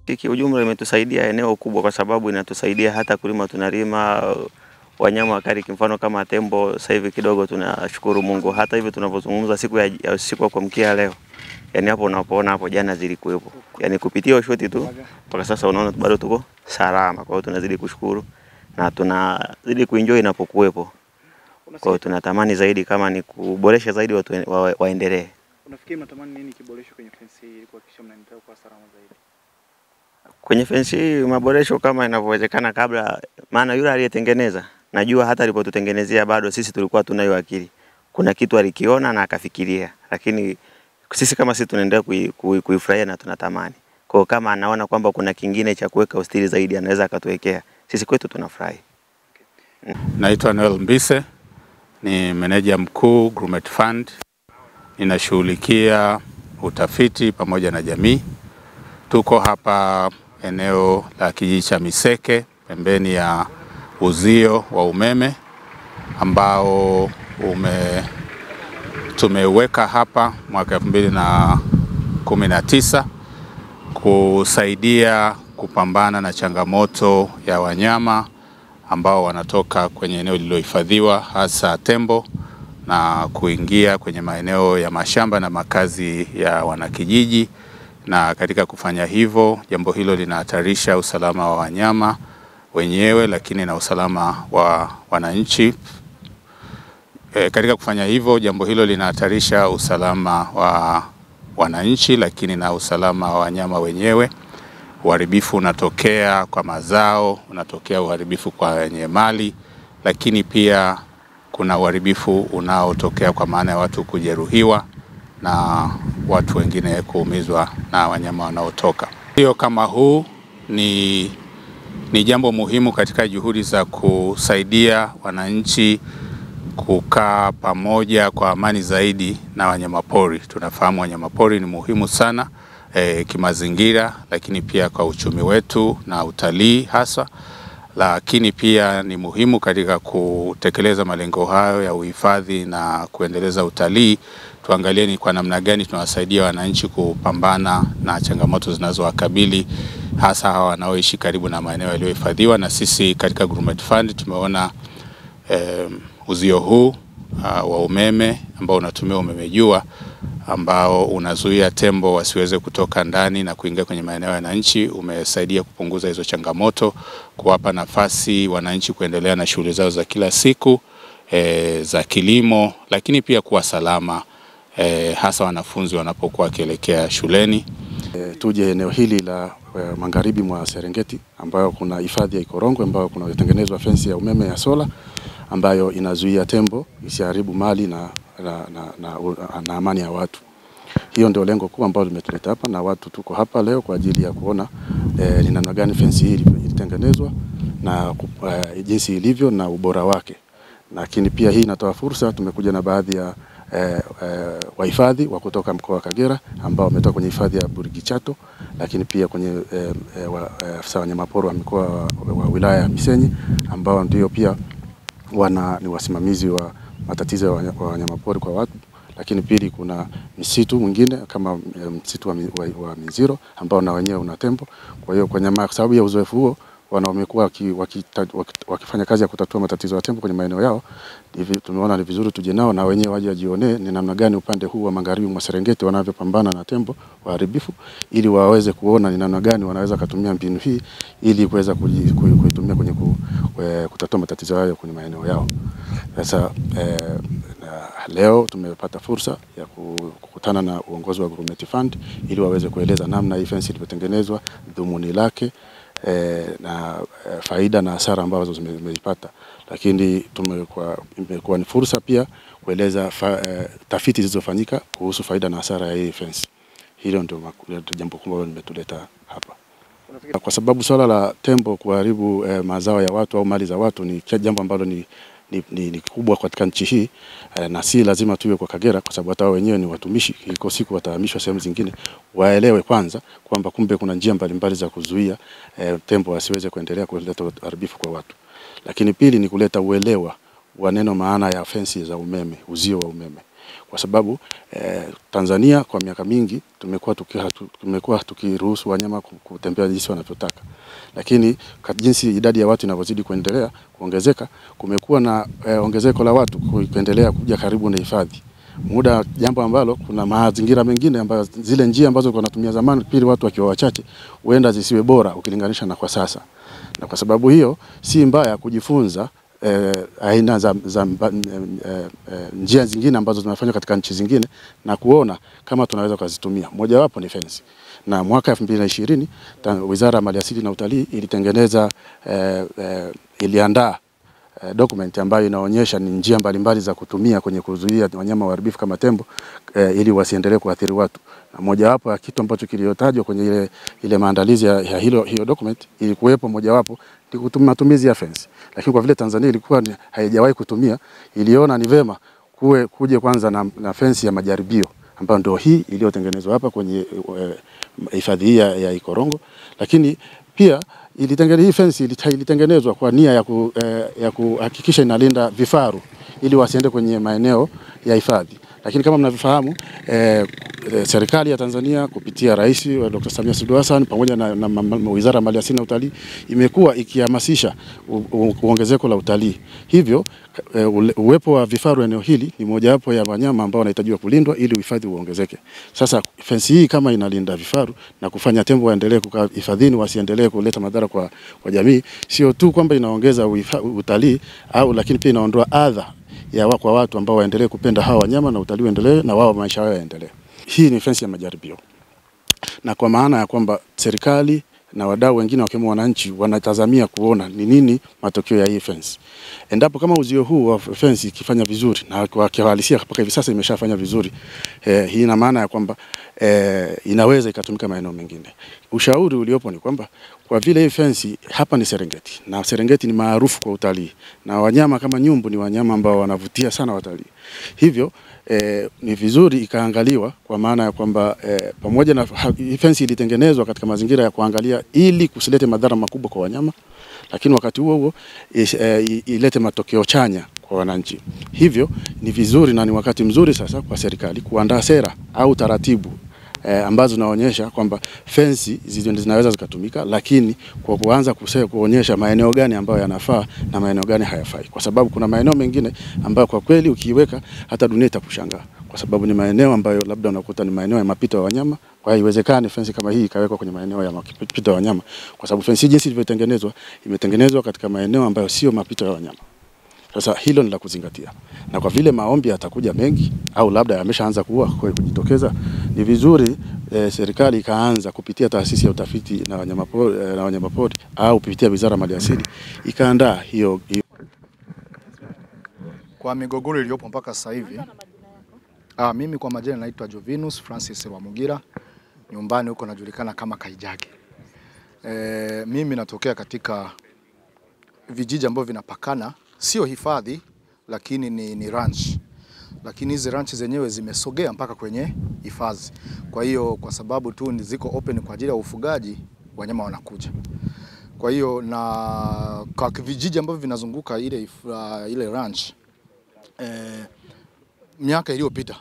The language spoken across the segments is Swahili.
Ujumla imetusaidia eneo kubwa kwa sababu inatusaidia hata kulima, tunalima wanyama wakali, mfano kama tembo. Sasa hivi kidogo tunashukuru Mungu, hata hivi tunavyozungumza siku ya kuamkia leo, yani hapo unapoona hapo jana zilikuwepo, yani kupitia shoti tu mpaka sasa unaona bado tuko salama. Kwa hiyo tunazidi kushukuru na tunazidi kuenjoy inapokuwepo. Kwa hiyo tunatamani zaidi kama ni kuboresha zaidi watu waendelee. Unafikiri mnatamani nini kiboresho kwenye fence hii ili kuhakikisha mnaendelea kwa salama zaidi? Kwenye fence hii maboresho kama inavyowezekana, kabla maana yule aliyetengeneza najua hata alipotutengenezea bado sisi tulikuwa tunayo akili. Kuna kitu alikiona na akafikiria, lakini sisi kama sisi tunaendelea kuifurahia na tunatamani. Kwa kama anaona kwamba kuna kingine cha kuweka ustiri zaidi anaweza akatuwekea. Sisi kwetu tunafurahi. Naitwa Noel Mbise, ni meneja mkuu Grumeti Fund. Ninashughulikia utafiti pamoja na jamii. Tuko hapa eneo la kijiji cha Miseke pembeni ya uzio wa umeme ambao tumeweka hapa mwaka 2019 kusaidia kupambana na changamoto ya wanyama ambao wanatoka kwenye eneo lililohifadhiwa hasa tembo na kuingia kwenye maeneo ya mashamba na makazi ya wanakijiji. Na katika kufanya hivyo, jambo hilo linahatarisha usalama wa wanyama wenyewe lakini na usalama wa wananchi. Katika kufanya hivyo, jambo hilo linahatarisha usalama wa wananchi lakini na usalama wa wanyama wenyewe. Uharibifu unatokea kwa mazao, unatokea uharibifu kwa mali, lakini pia kuna uharibifu unaotokea kwa maana ya watu kujeruhiwa na watu wengine kuumizwa na wanyama wanaotoka. Hiyo kama huu ni jambo muhimu katika juhudi za kusaidia wananchi kukaa pamoja kwa amani zaidi na wanyamapori. Tunafahamu wanyamapori ni muhimu sana kimazingira, lakini pia kwa uchumi wetu na utalii hasa. Lakini pia ni muhimu katika kutekeleza malengo hayo ya uhifadhi na kuendeleza utalii. Tuangalie ni kwa namna gani tunawasaidia wananchi kupambana na changamoto zinazowakabili hasa hawa wanaoishi karibu na maeneo yaliyohifadhiwa. Na sisi katika Grumeti Fund tumeona uzio huu wa umeme ambao unatumia umeme jua ambao unazuia tembo wasiweze kutoka ndani na kuingia kwenye maeneo ya wananchi umesaidia kupunguza hizo changamoto, kuwapa nafasi wananchi kuendelea na shughuli zao za kila siku za kilimo, lakini pia kuwa salama hasa wanafunzi wanapokuwa wakielekea shuleni. Tuje eneo hili la magharibi mwa Serengeti ambayo kuna hifadhi ya Ikorongwe ambayo kuna tengenezwa fence ya umeme ya sola ambayo inazuia tembo isiharibu mali na amani ya watu. Hiyo ndio lengo kuu ambalo limetuleta hapa, na watu tuko hapa leo kwa ajili ya kuona ni namna gani fence hii ilitengenezwa na jinsi ilivyo na ubora wake. Lakini pia hii inatoa fursa, tumekuja na baadhi ya wahifadhi wa kutoka mkoa wa Kagera ambao wametoka kwenye hifadhi ya Burigi Chato, lakini pia kwenye afisa wanyamapori wa mkoa wa wilaya ya Misenyi ambao ndio pia ni wasimamizi wa matatizo ya wanyamapori kwa watu. Lakini pili kuna misitu mwingine kama msitu wa Minziro ambao na wenyewe una tembo. Kwa hiyo kwa sababu ya uzoefu huo wamekuwa wakifanya kazi ya kutatua matatizo ya tembo kwenye maeneo yao. Hivi tumeona ni vizuri tuje nao na wenyewe waje wajionee ni namna gani upande huu wa magharibi mwa Serengeti wanavyopambana na tembo waharibifu, ili waweze kuona ni namna gani wanaweza kutumia mbinu hii ili kuweza kuitumia kwenye kutatua matatizo hayo kwenye maeneo yao. Sasa leo tumepata fursa ya kukutana na uongozi wa Grumeti Fund ili waweze kueleza namna hii fence ilivyotengenezwa, dhumuni lake na faida na hasara ambazo zimepata. Lakini imekuwa ni fursa pia kueleza tafiti zilizofanyika kuhusu faida na hasara ya hii fence. Hilo ndio jambo kubwa limetuleta hapa. Kwa sababu swala la tembo kuharibu mazao ya watu au mali za watu ni jambo ambalo ni kubwa katika nchi hii, na si lazima tuwe kwa Kagera kwa sababu hata wenyewe ni watumishi, iko siku watahamishwa sehemu zingine. Waelewe kwanza kwamba kumbe kuna njia mbalimbali za kuzuia tembo wasiweze kuendelea kuleta uharibifu kwa watu. Lakini pili ni kuleta uelewa wa neno maana ya fensi za umeme, uzio wa umeme. Kwa sababu Tanzania kwa miaka mingi tumekuwa tukiruhusu wanyama kutembea jinsi wanavyotaka. Lakini jinsi idadi ya watu inavyozidi kuendelea kuongezeka, kumekuwa na ongezeko la watu kuendelea kuja karibu na hifadhi. Jambo ambalo kuna mazingira mengine ambayo zile njia ambazo kwa natumia zamani pili watu wakiwa wachache huenda zisiwe bora ukilinganisha na kwa sasa. Na kwa sababu hiyo si mbaya kujifunza aina za njia zingine ambazo zinafanywa katika nchi zingine na kuona kama tunaweza kuzitumia. Moja wapo ni fence. Na mwaka 2020 Wizara ya Maliasili na Utalii ilitengeneza iliandaa document ambayo inaonyesha ni njia mbalimbali za kutumia kwenye kuzuia wanyama waharibifu kama tembo ili wasiendelee kuathiri watu. Na moja wapo ya kitu ambacho kiliotajwa kwenye ile maandalizi ya hiyo document ilikuwepo moja wapo ni matumizi ya fence. Lakini kwa vile Tanzania ilikuwa haijawahi kutumia, iliona ni vema kuje kwanza na fence ya majaribio ambayo ndio hii iliyotengenezwa hapa kwenye hifadhi ya Ikorongo. Lakini pia hii fence ilitengenezwa kwa nia ya kuhakikisha inalinda vifaru ili wasiende kwenye maeneo ya hifadhi. Lakini kama mnavyofahamu, serikali ya Tanzania kupitia Rais Dr. Samia Suluhu Hassan pamoja na Wizara ya Maliasili na Utalii imekuwa ikihamasisha ongezeko la utalii. Hivyo uwepo wa vifaru eneo hili ni mojawapo ya wanyama ambao wanahitajiwa kulindwa ili uhifadhi uongezeke. Sasa fence hii kama inalinda vifaru na kufanya tembo waendelee kukaa hifadhini wasiendelee kuleta madhara kwa jamii, sio tu kwamba inaongeza utalii lakini pia inaondoa adha kwa watu ambao waendelee kupenda hawa wanyama na utalii uendelee na wao maisha yao yaendelee. Hii ni fence ya majaribio. Na kwa maana ya kwamba serikali na wadau wengine wakiwemo wananchi wanatazamia kuona ni nini matokeo ya hii fence. Endapo kama uzio huu wa fence ikifanya vizuri na kwa kihalisia mpaka hivi sasa imeshafanya vizuri, hii ina maana ya kwamba inaweza ikatumika maeneo mengine. Ushauri uliopo ni kwamba kwa vile hii fence hapa ni Serengeti na Serengeti ni maarufu kwa utalii na wanyama kama nyumbu ni wanyama ambao wanavutia sana watalii. Hivyo ni vizuri ikaangaliwa kwa maana ya kwamba pamoja na fence ilitengenezwa katika mazingira ya kuangalia ili kusilete madhara makubwa kwa wanyama, lakini wakati huo ilete matokeo chanya kwa wananchi. Hivyo ni vizuri na ni wakati mzuri sasa kwa serikali kuandaa sera au taratibu ambazo zinaonyesha kwamba fence zinaweza zikatumika, lakini kwa kuanza kuonyesha maeneo gani ambayo yanafaa na maeneo gani hayafai. Kwa sababu kuna maeneo mengine ambayo kwa kweli ukiiweka hata dunia itakushangaa. Kwa sababu ni maeneo ambayo labda unakuta ni maeneo ya mapito ya wanyama. Kwa hiyo haiwezekani fence kama hii ikawekwa kwenye maeneo ya mapito ya wanyama. Kwa sababu fence jinsi ilivyotengenezwa imetengenezwa katika maeneo ambayo sio mapito ya wanyama. Sasa hilo ni la kuzingatia. Na kwa vile maombi yatakuja mengi au labda yameshaanza kujitokeza, ni vizuri serikali ikaanza kupitia taasisi ya utafiti na wanyamapori au kupitia Wizara ya Maliasili ikaandaa hiyo. Kwa migogoro iliyopo mpaka sasa hivi, mimi kwa majina naitwa Jovinus Francis Rwamugira, nyumbani huko najulikana kama Kaijage. Mimi natokea katika vijiji ambavyo vinapakana, sio hifadhi lakini ni ranch. Lakini hizi ranch zenyewe zimesogea mpaka kwenye hifadhi. Kwa hiyo kwa sababu tu ziko open kwa ajili ya ufugaji, wanyama wanakuja. Kwa hiyo na kwa vijiji ambavyo vinazunguka ile ranch, miaka iliyopita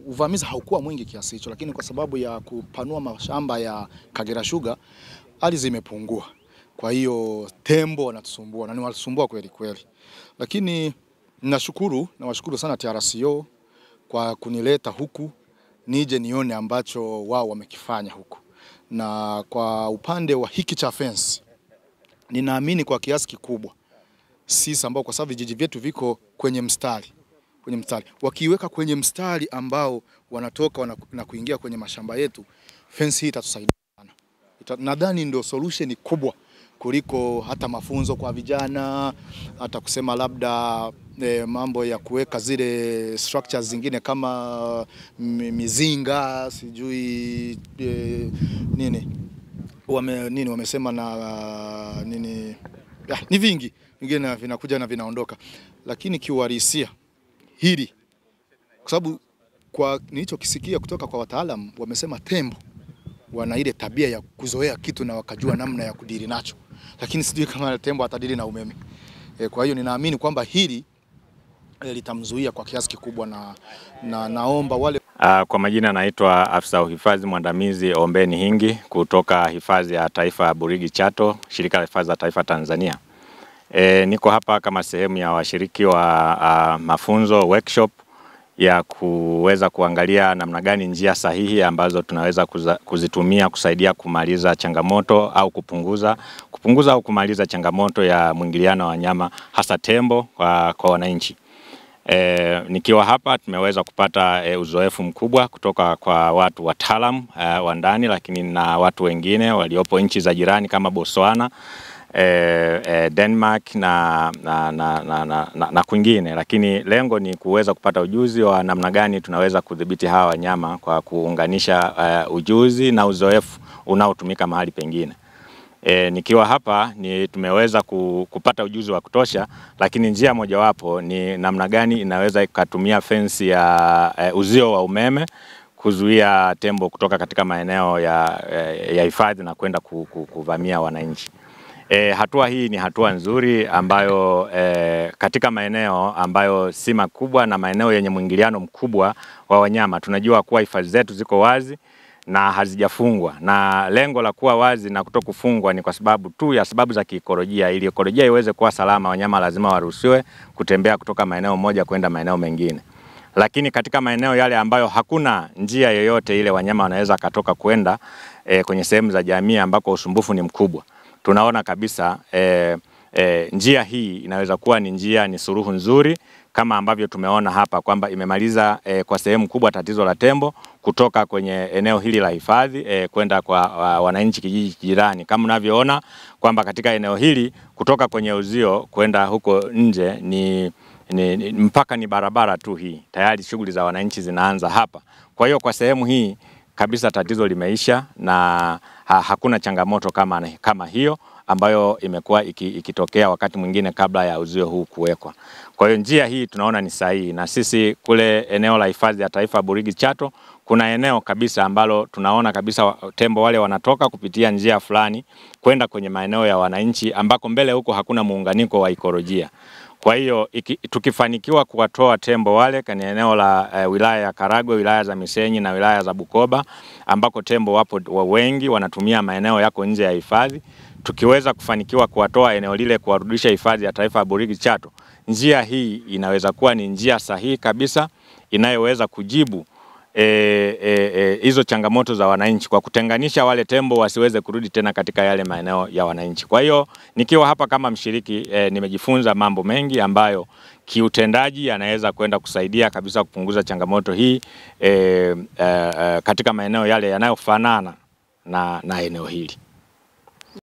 uvamizi haukuwa mwingi kiasi hicho, lakini kwa sababu ya kupanua mashamba ya Kagera Sugar ardhi zimepungua. Kwa hiyo tembo wanatusumbua na ni wanatusumbua kweli kweli. Lakini nawashukuru sana TRCO kwa kunileta huku nije nione ambacho wao wamekifanya huku. Na kwa upande wa hiki cha fence, ninaamini kwa kiasi kikubwa sisi ambao kwa sababu vijiji vyetu viko kwenye mstari, wakiweka kwenye mstari ambao wanatoka na kuingia kwenye mashamba yetu, fence hii itatusaidia sana. Nadhani ndio solution kubwa kuliko hata mafunzo kwa vijana, hata kusema labda mambo ya kuweka zile structures zingine kama mizinga, sijui nini wamesema na nini, ni vingi vingine vinakuja na vinaondoka. Lakini kiuhalisia hili, kwa sababu kwa nilichokisikia kutoka kwa wataalamu, wamesema tembo wana ile tabia ya kuzoea kitu na wakajua namna ya kudili nacho. Lakini sijui kama tembo atadili na umeme. Kwa hiyo ninaamini kwamba hili litamzuia kwa kiasi kikubwa na naomba wale. Kwa majina naitwa afisa uhifadhi mwandamizi Ombeni Hingi kutoka hifadhi ya taifa ya Burigi Chato, shirika la hifadhi za taifa Tanzania. Niko hapa kama sehemu ya washiriki wa mafunzo workshop ya kuweza kuangalia namna gani njia sahihi ambazo tunaweza kuzitumia kusaidia kumaliza changamoto au kupunguza au kumaliza changamoto ya mwingiliano wa wanyama hasa tembo kwa wananchi. Nikiwa hapa tumeweza kupata uzoefu mkubwa kutoka kwa watu wataalamu wa ndani, lakini na watu wengine waliopo nchi za jirani kama Botswana, Denmark na kwingine, lakini lengo ni kuweza kupata ujuzi wa namna gani tunaweza kudhibiti hawa wanyama kwa kuunganisha ujuzi na uzoefu unaotumika mahali pengine. Nikiwa hapa tumeweza kupata ujuzi wa kutosha, lakini njia mojawapo ni namna gani inaweza ikatumia fensi ya uzio wa umeme kuzuia tembo kutoka katika maeneo ya hifadhi na kwenda kuvamia wananchi. Hatua hii ni hatua nzuri ambayo katika maeneo ambayo si makubwa na maeneo yenye mwingiliano mkubwa wa wanyama, tunajua kuwa hifadhi zetu ziko wazi na hazijafungwa, na lengo la kuwa wazi na kutokufungwa ni kwa sababu tu ya sababu za kiikolojia. Ili ekolojia iweze kuwa salama, wanyama lazima waruhusiwe kutembea kutoka maeneo moja kwenda maeneo mengine. Lakini katika maeneo yale ambayo hakuna njia yoyote ile wanyama wanaweza katoka kwenda kwenye sehemu za jamii ambako usumbufu ni mkubwa, tunaona kabisa njia hii inaweza kuwa ni suluhu nzuri, kama ambavyo tumeona hapa kwamba imemaliza kwa sehemu kubwa tatizo la tembo kutoka kwenye eneo hili la hifadhi kwenda kwa wananchi kijiji jirani. Kama unavyoona kwamba katika eneo hili kutoka kwenye uzio kwenda huko nje ni mpaka ni barabara tu hii. Tayari shughuli za wananchi zinaanza hapa. Kwa hiyo kwa sehemu hii kabisa tatizo limeisha na hakuna changamoto kama hiyo ambayo imekuwa ikitokea wakati mwingine kabla ya uzio huu kuwekwa. Kwa hiyo njia hii tunaona ni sahihi, na sisi kule eneo la hifadhi ya taifa Burigi Chato kuna eneo kabisa ambalo tunaona kabisa tembo wale wanatoka kupitia njia fulani kwenda kwenye maeneo ya wananchi ambako mbele huko hakuna muunganiko wa ekolojia. Kwa hiyo tukifanikiwa kuwatoa tembo wale kwenye eneo la wilaya ya Karagwe, wilaya za Misenyi na wilaya za Bukoba ambako tembo wapo wengi wanatumia maeneo yako nje ya hifadhi, tukiweza kufanikiwa kuwatoa eneo lile kuwarudisha hifadhi ya taifa ya Burigi Chato, njia hii inaweza kuwa ni njia sahihi kabisa inayoweza kujibu hizo changamoto za wananchi kwa kutenganisha wale tembo wasiweze kurudi tena katika yale maeneo ya wananchi. Kwa hiyo nikiwa hapa kama mshiriki nimejifunza mambo mengi ambayo kiutendaji yanaweza kwenda kusaidia kabisa kupunguza changamoto hii katika maeneo yale yanayofanana na eneo hili.